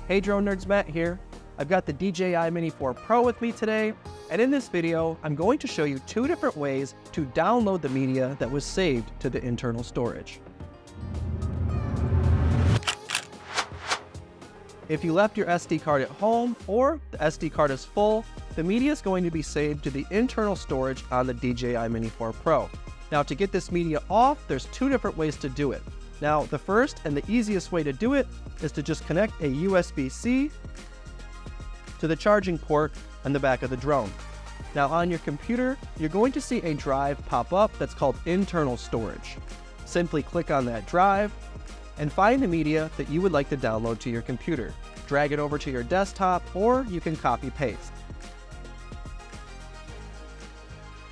Hey Drone Nerds, Matt here. I've got the DJI Mini 4 Pro with me today, and in this video, I'm going to show you two different ways to download the media that was saved to the internal storage. If you left your SD card at home or the SD card is full, the media is going to be saved to the internal storage on the DJI Mini 4 Pro. Now to get this media off, there's two different ways to do it. Now the first and the easiest way to do it is to just connect a USB-C to the charging port on the back of the drone. Now on your computer, you're going to see a drive pop up that's called internal storage. Simply click on that drive and find the media that you would like to download to your computer. Drag it over to your desktop, or you can copy paste.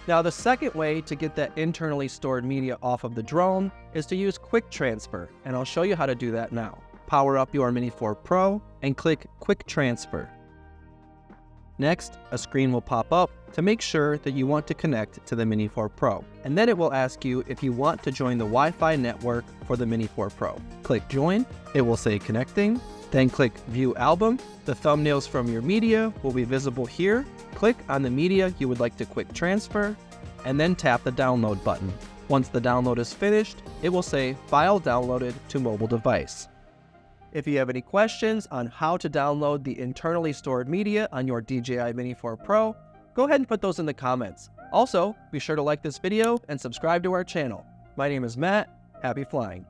Now the second way to get that internally stored media off of the drone is to use Quick Transfer, and I'll show you how to do that now. Power up your Mini 4 Pro and click Quick Transfer. Next, a screen will pop up to make sure that you want to connect to the Mini 4 Pro. And then it will ask you if you want to join the Wi-Fi network for the Mini 4 Pro. Click Join, it will say Connecting, then click View Album. The thumbnails from your media will be visible here. Click on the media you would like to quick transfer, and then tap the download button. Once the download is finished, it will say File Downloaded to Mobile Device. If you have any questions on how to download the internally stored media on your DJI Mini 4 Pro, go ahead and put those in the comments. Also, be sure to like this video and subscribe to our channel. My name is Matt. Happy flying.